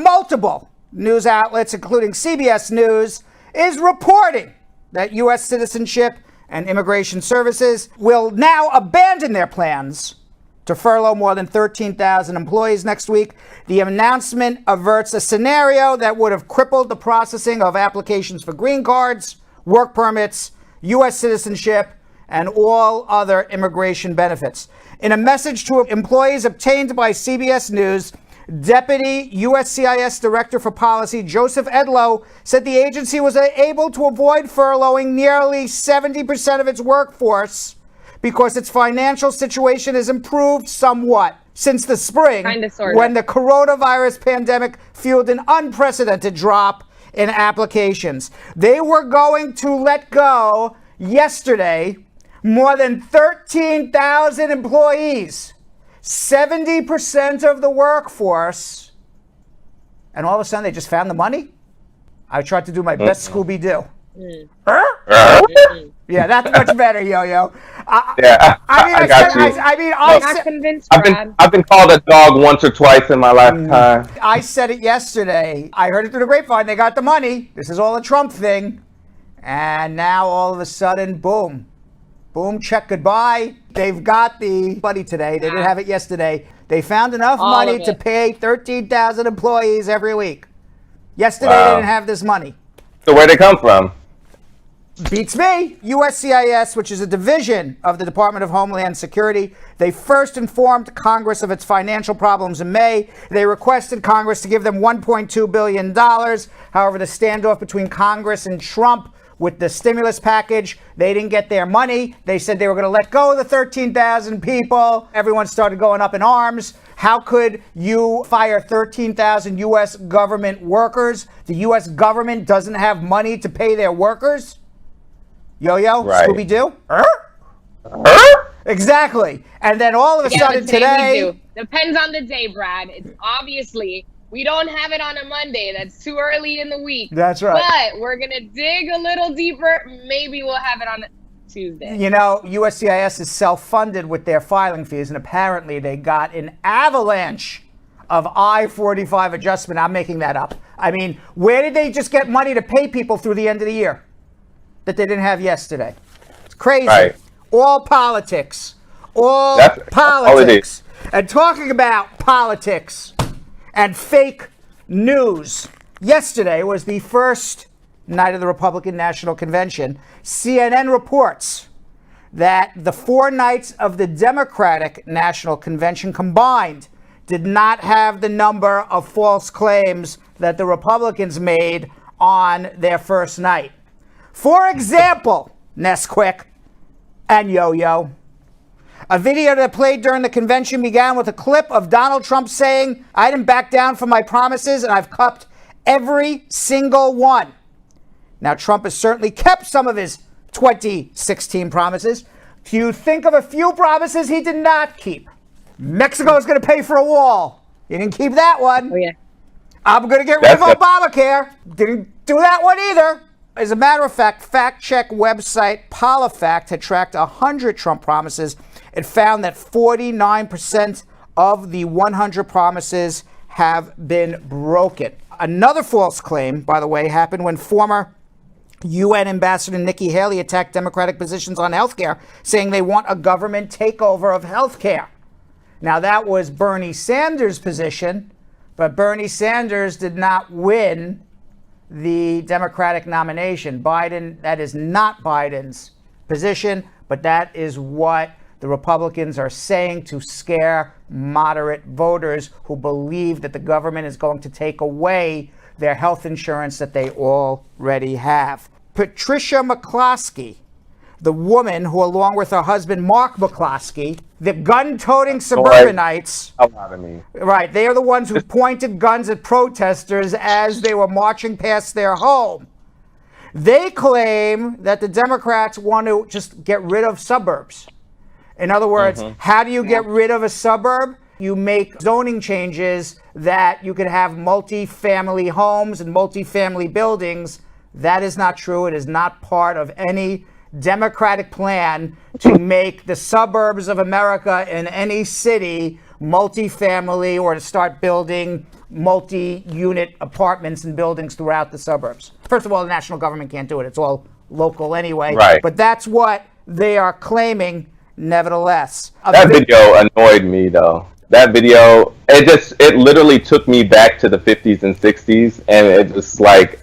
multiple news outlets, including CBS News, is reporting that U.S. Citizenship and Immigration Services will now abandon their plans to furlough more than 13,000 employees next week. The announcement averts a scenario that would have crippled the processing of applications for green cards, work permits, U.S. citizenship, and all other immigration benefits. In a message to employees obtained by CBS News, Deputy USCIS Director for Policy Joseph Edlow said the agency was able to avoid furloughing nearly 70% of its workforce because its financial situation has improved somewhat since the spring, when the coronavirus pandemic fueled an unprecedented drop in applications. They were going to let go yesterday more than 13,000 employees, 70% of the workforce, and all of a sudden they just found the money? I tried to do my best Scooby-Doo. Yeah, that's much better, Yo-Yo. I've been called a dog once or twice in my lifetime. I said it yesterday. I heard it through the grapevine. They got the money. This is all a Trump thing. And now all of a sudden, boom. Boom, check, goodbye. They've got the money today. They didn't have it yesterday. They found enough money to pay 13,000 employees every week. Yesterday, They didn't have this money. So where'd it come from? Beats me. USCIS, which is a division of the Department of Homeland Security, they first informed Congress of its financial problems in May. They requested Congress to give them $1.2 billion. However, the standoff between Congress and Trump with the stimulus package, they didn't get their money. They said they were going to let go of the 13,000 people. Everyone started going up in arms. How could you fire 13,000 U.S. government workers? The U.S. government doesn't have money to pay their workers? Yo-yo, right. Scooby-Doo? Exactly. And then all of a sudden today... Depends on the day, Brad. It's obviously... We don't have it on a Monday. That's too early in the week. That's right. But we're going to dig a little deeper. Maybe we'll have it on Tuesday. You know, USCIS is self-funded with their filing fees, and apparently they got an avalanche of I-45 adjustment. I'm making that up. I mean, where did they just get money to pay people through the end of the year that they didn't have yesterday? It's crazy. Right. All politics. That's politics. And talking about politics and fake news. Yesterday was the first night of the Republican National Convention. CNN reports that the 4 nights of the Democratic National Convention combined did not have the number of false claims that the Republicans made on their first night. For example, Nesquik and Yo-Yo, a video that played during the convention began with a clip of Donald Trump saying, "I didn't back down from my promises and I've kept every single one." Now, Trump has certainly kept some of his 2016 promises. Do you think of a few promises he did not keep? Mexico is going to pay for a wall. He didn't keep that one. Oh, yeah. I'm going to get rid of Obamacare. Didn't do that one either. As a matter of fact, fact-check website PolitiFact had tracked 100 Trump promises. It found that 49% of the 100 promises have been broken. Another false claim, by the way, happened when former UN Ambassador Nikki Haley attacked Democratic positions on health care, saying they want a government takeover of health care. Now, that was Bernie Sanders' position, but Bernie Sanders did not win the Democratic nomination. That is not Biden's position, but that is what the Republicans are saying to scare moderate voters who believe that the government is going to take away their health insurance that they already have. Patricia McCloskey, the woman who, along with her husband Mark McCloskey, the gun-toting suburbanites, right, they are the ones who pointed guns at protesters as they were marching past their home. They claim that the Democrats want to just get rid of suburbs. In other words, how do you get rid of a suburb? You make zoning changes that you could have multi-family homes and multi-family buildings. That is not true. It is not part of any Democratic plan to make the suburbs of America in any city multifamily or to start building multi-unit apartments and buildings throughout the suburbs. First of all, the national government can't do it. It's all local anyway. Right. But that's what they are claiming, nevertheless. That video annoyed me, though. That video, it literally took me back to the 50s and 60s, and it just like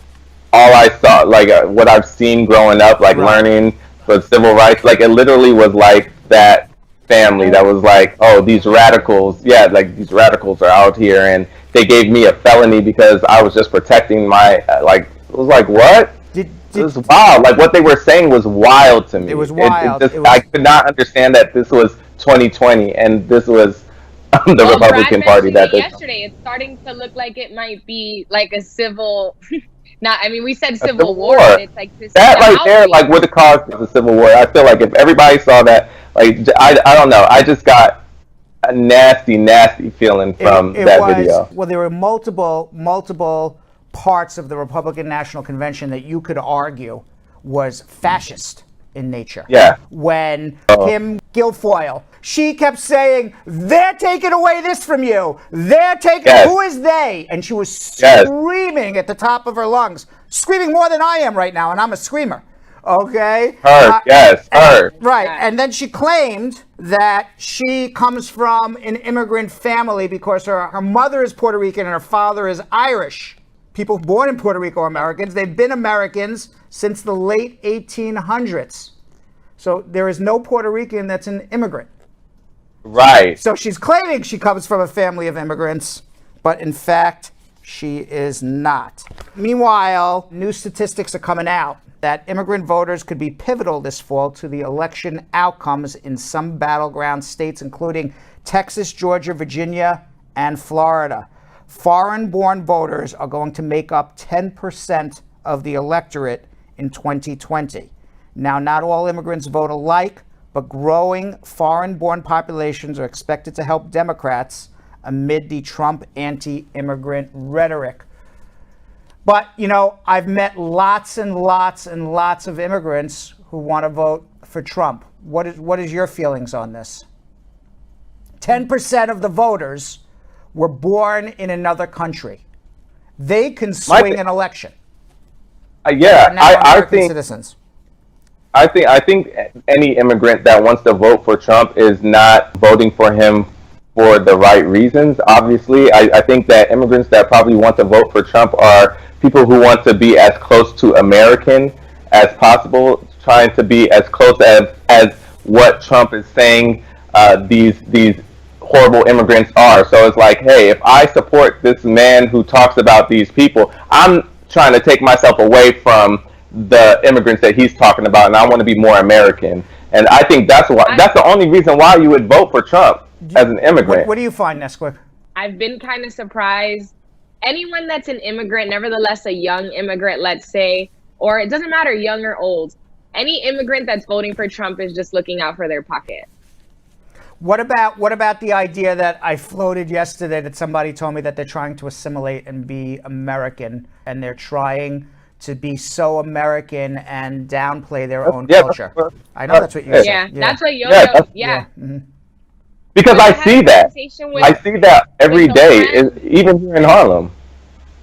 all I saw, like what I've seen growing up, like learning for civil rights, like it literally was like that family that was like, oh, these radicals, these radicals are out here, and they gave me a felony because I was just protecting my, it was like, what? It was wild. Like what they were saying was wild to me. It was wild. I could not understand that this was 2020 and this was the Republican Party. Yesterday, it's starting to look like it might be like a civil. We said civil war. And it's like this. That right there, like would have caused a civil war. I feel like if everybody saw that, like I don't know, I just got a nasty feeling from that video. Well, there were multiple parts of the Republican National Convention that you could argue was fascist in nature. Yeah. When Kim Guilfoyle, she kept saying, they're taking away this from you. They're taking, who is they? And she was screaming at the top of her lungs, screaming more than I am right now, and I'm a screamer. Okay? Her. Right. And then she claimed that she comes from an immigrant family because her mother is Puerto Rican and her father is Irish. People born in Puerto Rico are Americans. They've been Americans since the late 1800s. So there is no Puerto Rican that's an immigrant. Right. So she's claiming she comes from a family of immigrants, but in fact, she is not. Meanwhile, new statistics are coming out that immigrant voters could be pivotal this fall to the election outcomes in some battleground states, including Texas, Georgia, Virginia, and Florida. Foreign-born voters are going to make up 10% of the electorate in 2020. Now, not all immigrants vote alike, but growing foreign-born populations are expected to help Democrats amid the Trump anti-immigrant rhetoric. But, I've met lots and lots and lots of immigrants who want to vote for Trump. What is your feelings on this? 10% of the voters were born in another country. They can swing an election. I think citizens. I think any immigrant that wants to vote for Trump is not voting for him for the right reasons. Obviously, I think that immigrants that probably want to vote for Trump are people who want to be as close to American as possible, trying to be as close as what Trump is saying these horrible immigrants are. So it's like, hey, if I support this man who talks about these people, I'm trying to take myself away from the immigrants that he's talking about, and I want to be more American. And I think that's the only reason why you would vote for Trump as an immigrant. What do you find, Nesquik? I've been kind of surprised. Anyone that's an immigrant, nevertheless a young immigrant, let's say, or it doesn't matter, young or old, any immigrant that's voting for Trump is just looking out for their pocket. What about the idea that I floated yesterday that somebody told me that they're trying to assimilate and be American, and they're trying to be so American and downplay their own culture? I know that's what you said. Yeah, that's what Yo-Yo, Mm-hmm. Because I see that. I see that every day, even here in Harlem.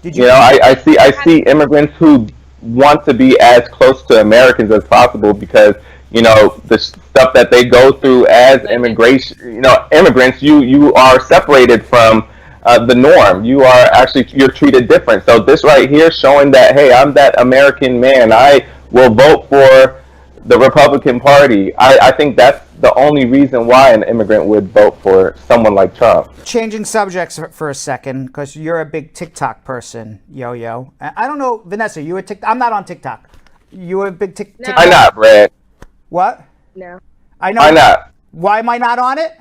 I see immigrants who want to be as close to Americans as possible because, the stuff that they go through as immigration, immigrants, you are separated from the norm. You're treated different. So this right here showing that, hey, I'm that American man. I will vote for the Republican Party. I think that's the only reason why an immigrant would vote for someone like Trump. Changing subjects for a second, because you're a big TikTok person, Yo-Yo. I don't know, Vanessa, you a TikTok? I'm not on TikTok. You a big TikTok? Why not, Brad? What? No. I know. Why not? Why am I not on it?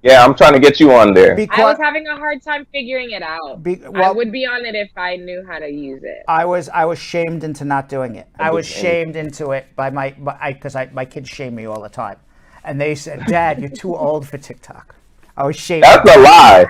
Yeah, I'm trying to get you on there. I was having a hard time figuring it out. I would be on it if I knew how to use it. I was shamed into not doing it. I was shamed into it by because my kids shame me all the time. And they said, Dad, you're too old for TikTok. I was shamed. That's a lie.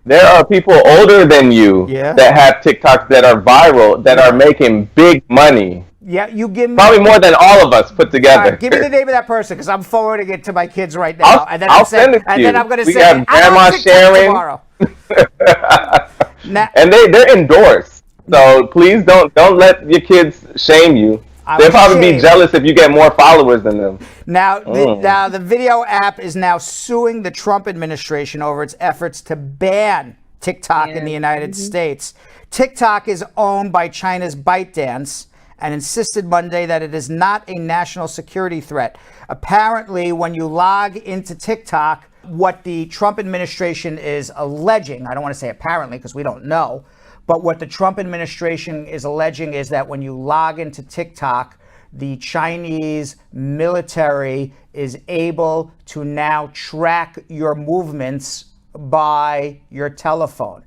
There are people older than you that have TikToks that are viral, that are making big money. Yeah, you give me Probably more than all of us put together. All right, give me the name of that person because I'm forwarding it to my kids right now. I'll send it to you. I'm going to We say, have Grandma Sharon. tomorrow. And they're endorsed. So please don't let your kids shame you. They'll probably be jealous if you get more followers than them. Now, the video app is now suing the Trump administration over its efforts to ban TikTok in the United States. TikTok is owned by China's ByteDance and insisted Monday that it is not a national security threat. Apparently, when you log into TikTok, what the Trump administration is alleging, I don't want to say apparently because we don't know, but what the Trump administration is alleging is that when you log into TikTok, the Chinese military is able to now track your movements by your telephone.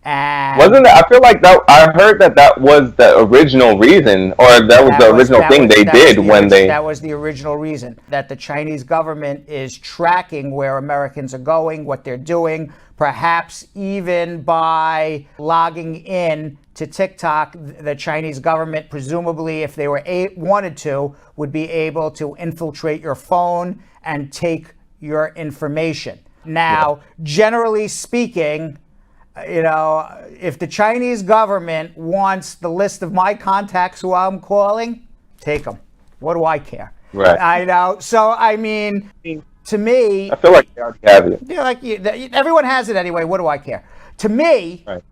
And wasn't that? I feel like that. I heard that was the original reason, or that was the original thing they did when they. That was the original reason, that the Chinese government is tracking where Americans are going, what they're doing, perhaps even by logging in to TikTok. The Chinese government, presumably, if they wanted to, would be able to infiltrate your phone and take your information. Now, generally speaking, you know, if the Chinese government wants the list of my contacts who I'm calling, take them. What do I care? Right. I know. So, I mean, to me, I feel like they already have it. Yeah, everyone has it anyway. What do I care? To me, right.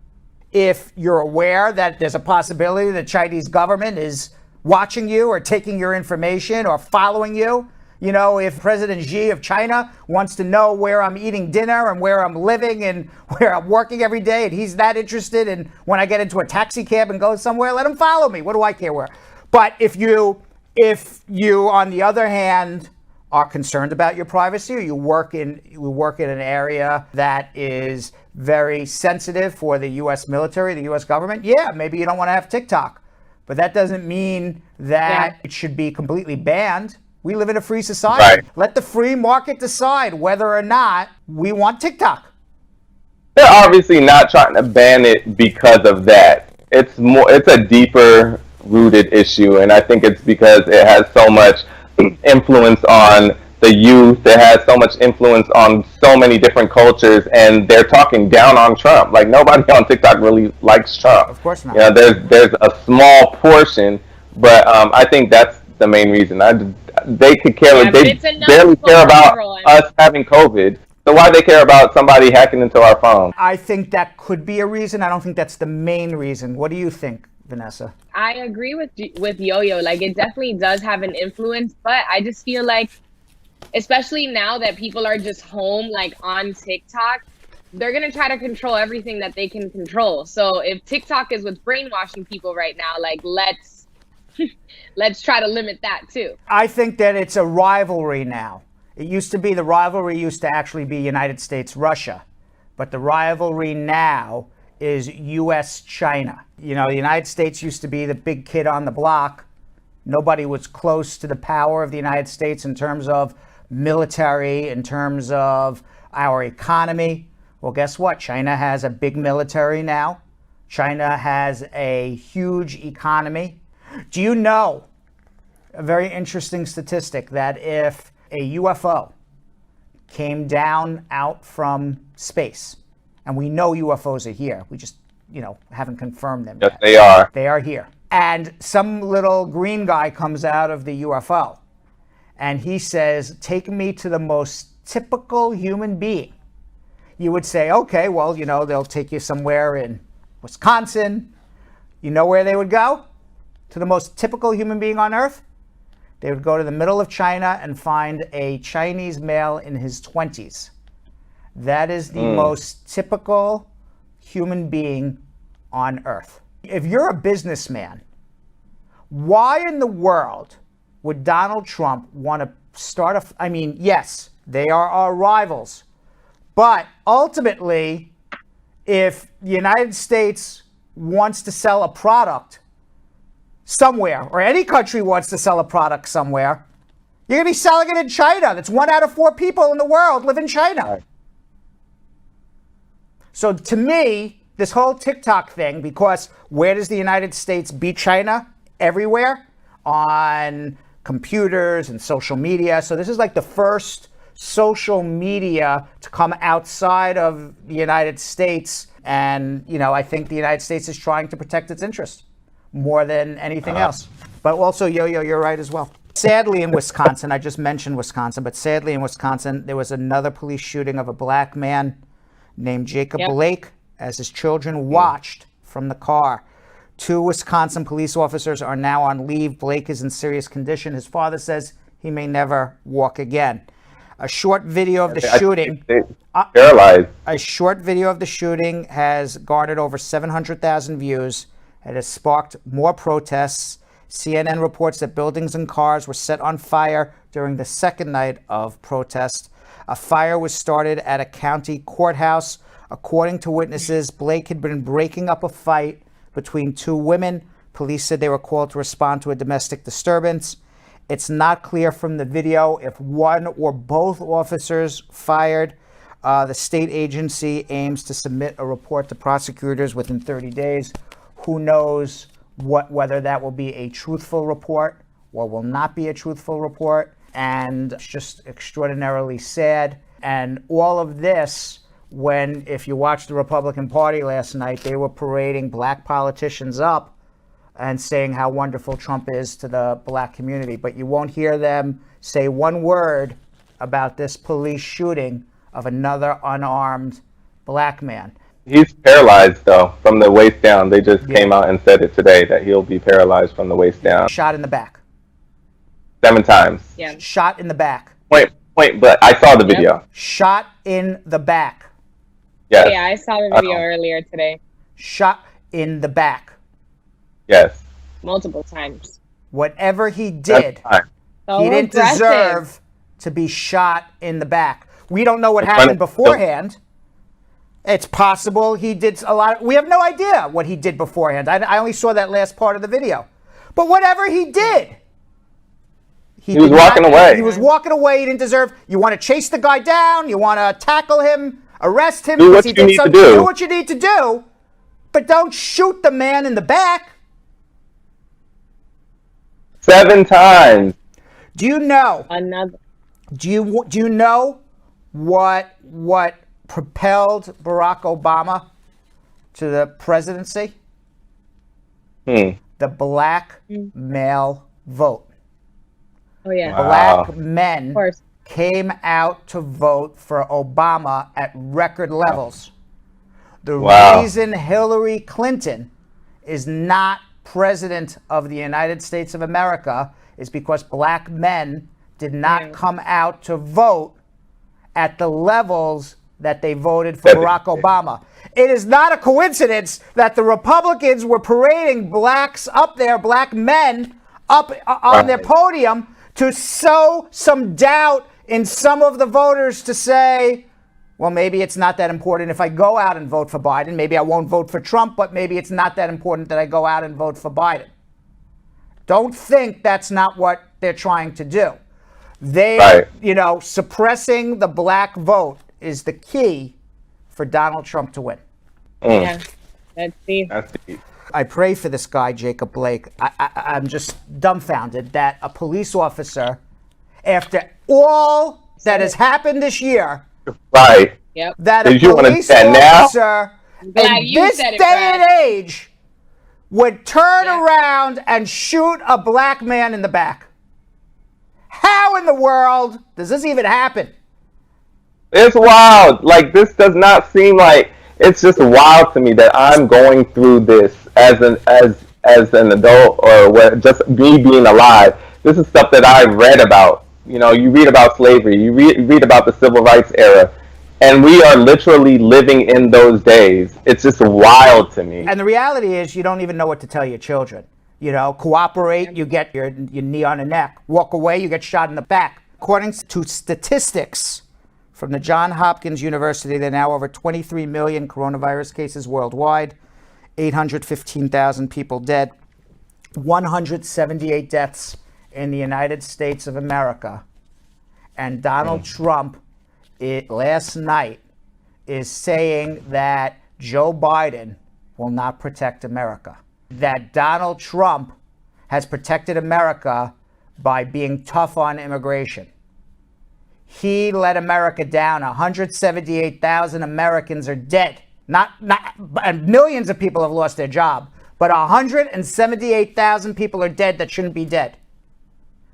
If you're aware that there's a possibility the Chinese government is watching you or taking your information or following you, you know, if President Xi of China wants to know where I'm eating dinner and where I'm living and where I'm working every day, and he's that interested in when I get into a taxi cab and go somewhere, let him follow me. What do I care where? But if you, on the other hand, are concerned about your privacy, or you work in an area that is very sensitive for the U.S. military, the U.S. government, yeah, maybe you don't want to have TikTok. But that doesn't mean that it should be completely banned. We live in a free society. Right. Let the free market decide whether or not we want TikTok. They're obviously not trying to ban it because of that. It's a deeper rooted issue, and I think it's because it has so much influence on the youth. It has so much influence on so many different cultures, and they're talking down on Trump. Like, nobody on TikTok really likes Trump. Of course not. You know, there's a small portion, but I think that's the main reason. They could care. They barely care about us having COVID. So why they care about somebody hacking into our phone? I think that could be a reason. I don't think that's the main reason. What do you think, Vanessa? I agree with Yo-Yo. Like, it definitely does have an influence, but I just feel like, especially now that people are just home, like on TikTok, they're going to try to control everything that they can control. So if TikTok is what's brainwashing people right now, like, let's try to limit that too. I think that it's a rivalry now. It used to be, the rivalry used to actually be United States-Russia, but the rivalry now is US-China. You know, the United States used to be the big kid on the block. Nobody was close to the power of the United States in terms of military, in terms of our economy. Well, guess what? China has a big military now. China has a huge economy. Do you know a very interesting statistic that if a UFO came down out from space, and we know UFOs are here, we just, haven't confirmed them yet. They are. They are here. And some little green guy comes out of the UFO and he says, take me to the most typical human being. You would say, okay, well, they'll take you somewhere in Wisconsin. You know where they would go? To the most typical human being on Earth? They would go to the middle of China and find a Chinese male in his 20s. That is the most typical human being on Earth. If you're a businessman, why in the world would Donald Trump want to start yes, they are our rivals. But ultimately, if the United States wants to sell a product somewhere, or any country wants to sell a product somewhere, you're going to be selling it in China. That's 1 out of 4 people in the world live in China. Right. So to me, this whole TikTok thing, because where does the United States beat China? Everywhere. on computers and social media. So this is like the first social media to come outside of the United States. And, I think the United States is trying to protect its interests more than anything else. But also, Yo-Yo, you're right as well. Sadly, in Wisconsin, I just mentioned Wisconsin, but sadly in Wisconsin, there was another police shooting of a black man named Jacob Blake as his children watched from the car. 2 Wisconsin police officers are now on leave. Blake is in serious condition. His father says he may never walk again. A short video of the shooting. Paralyzed. A short video of the shooting has garnered over 700,000 views. It has sparked more protests. CNN reports that buildings and cars were set on fire during the second night of protest. A fire was started at a county courthouse. According to witnesses, Blake had been breaking up a fight between 2 women. Police said they were called to respond to a domestic disturbance. It's not clear from the video if one or both officers fired. The state agency aims to submit a report to prosecutors within 30 days. Who knows whether that will be a truthful report or will not be a truthful report. And it's just extraordinarily sad. And all of this, if you watched the Republican Party last night, they were parading black politicians up and saying how wonderful Trump is to the black community. But you won't hear them say one word about this police shooting of another unarmed black man. He's paralyzed, though, from the waist down. They just came out and said it today that he'll be paralyzed from the waist down. Shot in the back. 7 times. Yeah. Shot in the back. Wait, but I saw the video. Shot in the back. Yes. Yeah, I saw the video earlier today. Shot in the back. Yes. Multiple times. Whatever he did, So he didn't aggressive. deserve to be shot in the back. We don't know what happened beforehand. It's possible he did a lot. We have no idea what he did beforehand. I only saw that last part of the video. But whatever he did, he was walking away. He was walking away. He didn't deserve. You want to chase the guy down. You want to tackle him, arrest him. Do what you need to do. Do what you need to do. But don't shoot the man in the back. 7 times. Do you know? Another. Do you know what propelled Barack Obama to the presidency? The black male vote. Oh yeah. Black men came out to vote for Obama at record levels. The reason Hillary Clinton is not president of the United States of America is because black men did not come out to vote at the levels that they voted for Barack Obama. It is not a coincidence that the Republicans were parading blacks up there, black men up on their podium to sow some doubt in some of the voters to say, well, maybe it's not that important if I go out and vote for Biden. Maybe I won't vote for Trump, but maybe it's not that important that I go out and vote for Biden. Don't think that's not what they're trying to do. Suppressing the black vote is the key for Donald Trump to win. Yeah, that's deep. I pray for this guy, Jacob Blake. I'm just dumbfounded that a police officer, after all that has happened this year, Yep. that a police officer in this day and age would turn around and shoot a black man in the back. How in the world does this even happen? It's wild. Like, this does not seem like, it's just wild to me that I'm going through this as an adult, or just me being alive. This is stuff that I've read about. You read about slavery, you read about the civil rights era, and we are literally living in those days. It's just wild to me. And the reality is, you don't even know what to tell your children. Cooperate, you get your knee on the neck. Walk away, you get shot in the back. According to statistics from the John Hopkins University, there are now over 23 million coronavirus cases worldwide, 815,000 people dead, 178 deaths in the United States of America. And Donald Trump, last night, is saying that Joe Biden will not protect America. That Donald Trump has protected America by being tough on immigration. He let America down. 178,000 Americans are dead. And millions of people have lost their job. But 178,000 people are dead that shouldn't be dead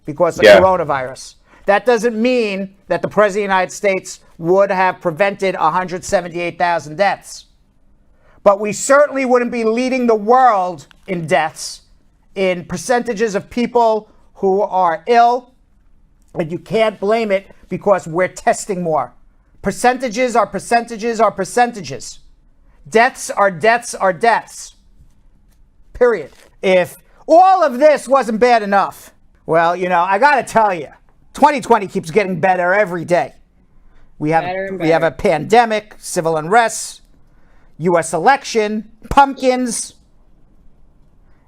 because of coronavirus. That doesn't mean that the President of the United States would have prevented 178,000 deaths. But we certainly wouldn't be leading the world in deaths, in percentages of people who are ill. And you can't blame it because we're testing more. Percentages are percentages are percentages. Deaths are deaths are deaths. Period. If all of this wasn't bad enough, well, you know, I got to tell you, 2020 keeps getting better every day. We have a pandemic, civil unrest, U.S. election, pumpkins,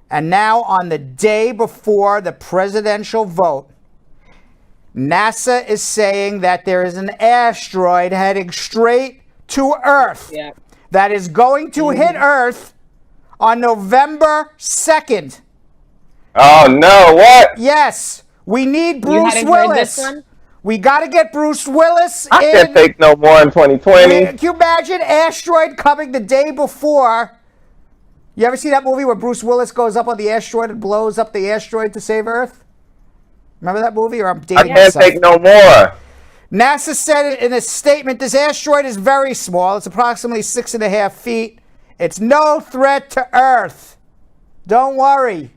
and now on the day before the presidential vote, NASA is saying that there is an asteroid heading straight to Earth that is going to hit Earth on November 2nd. Oh, no, what? Yes. We need Bruce Heard Willis. this one? We got to get Bruce Willis I can't take no more in 2020. Can you imagine Asteroid coming the day before? You ever see that movie where Bruce Willis goes up on the asteroid and blows up the asteroid to save Earth? Remember that movie? Or I'm dating I can't myself. take no more. NASA said in a statement, this asteroid is very small. It's approximately 6.5 feet. It's no threat to Earth. Don't worry.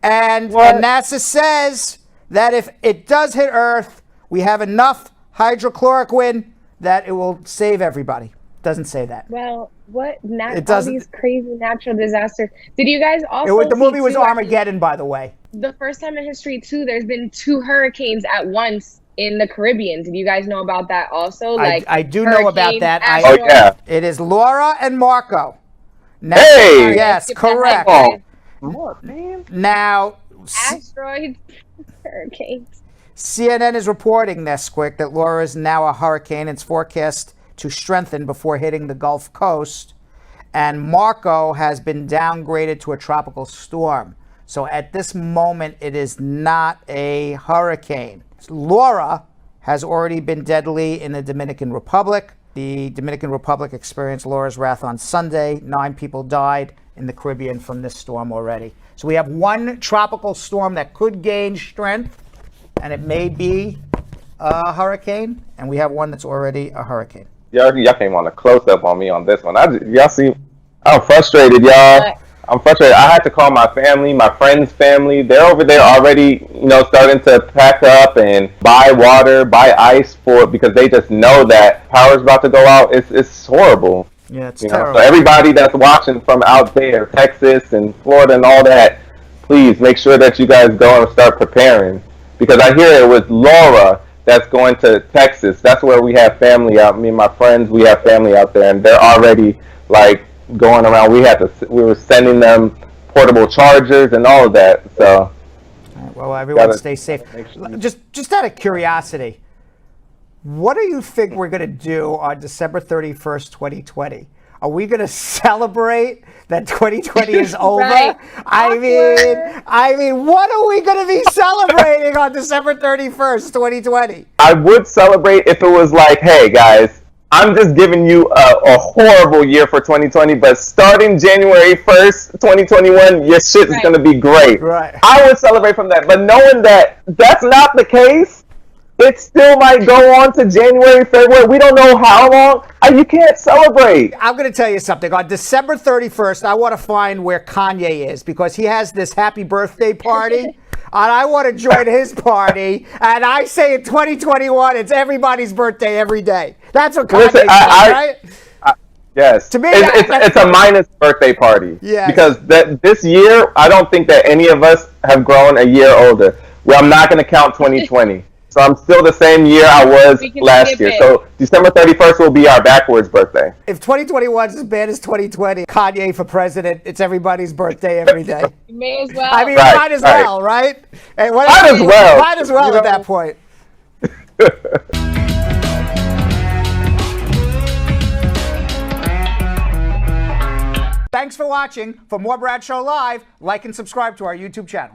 And NASA says that if it does hit Earth, we have enough hydrochloroquine that it will save everybody. Doesn't say that. Well, what? It All doesn't. these crazy natural disasters. Did you guys also The movie was see, Armageddon, by the way. The first time in history, too, there's been 2 hurricanes at once in the Caribbean. Did you guys know about that also? I do know about that. Oh, yeah. It is Laura and Marco. Now, Hey! Yes, correct. Oh, man. Now, Asteroids, hurricanes. CNN is reporting this quick that Laura is now a hurricane. It's forecast to strengthen before hitting the Gulf Coast. And Marco has been downgraded to a tropical storm. So at this moment, it is not a hurricane. Laura has already been deadly in the Dominican Republic. The Dominican Republic experienced Laura's wrath on Sunday. 9 people died in the Caribbean from this storm already. So we have one tropical storm that could gain strength, and it may be a hurricane, and we have one that's already a hurricane. Y'all came on a close-up on me on this one. Y'all see, I'm frustrated, y'all. I'm frustrated. I had to call my family, my friend's family. They're over there already, you know, starting to pack up and buy water, buy ice because they just know that power's about to go out. It's horrible. Yeah, it's So terrible. everybody that's watching from out there, Texas and Florida and all that, please make sure that you guys go and start preparing. Because I hear it was Laura that's going to Texas. That's where we have family out. Me and my friends, we have family out there, and they're already like going around. We were sending them portable chargers and all of that. So, all right, well, everyone stay safe. Just out of curiosity, what do you think we're going to do on December 31st, 2020? Are we going to celebrate that 2020 is over? Right. I mean, what are we going to be celebrating on December 31st, 2020? I would celebrate if it was like, hey guys, I'm just giving you a horrible year for 2020, but starting January 1st, 2021, your shit is going to be great. Right. I would celebrate from that, but knowing that that's not the case, it still might go on to January, February. We don't know how long. You can't celebrate. I'm going to tell you something. On December 31st, I want to find where Kanye is because he has this happy birthday party. And I want to join his party. And I say in 2021, it's everybody's birthday every day. That's what Kanye said, right? Yes. To me, it's a minus birthday party. Yeah. Because this year, I don't think that any of us have grown a year older. Well, I'm not going to count 2020. So I'm still the same year I was last year. So December 31st will be our backwards birthday. If 2021 is as bad as 2020, Kanye for president, it's everybody's birthday every day. You may as well. I mean, Right, might as well, right? Hey, Might as well. Might as well You at know? that point. Thanks for watching. For more Brad Show Live, like and subscribe to our YouTube channel.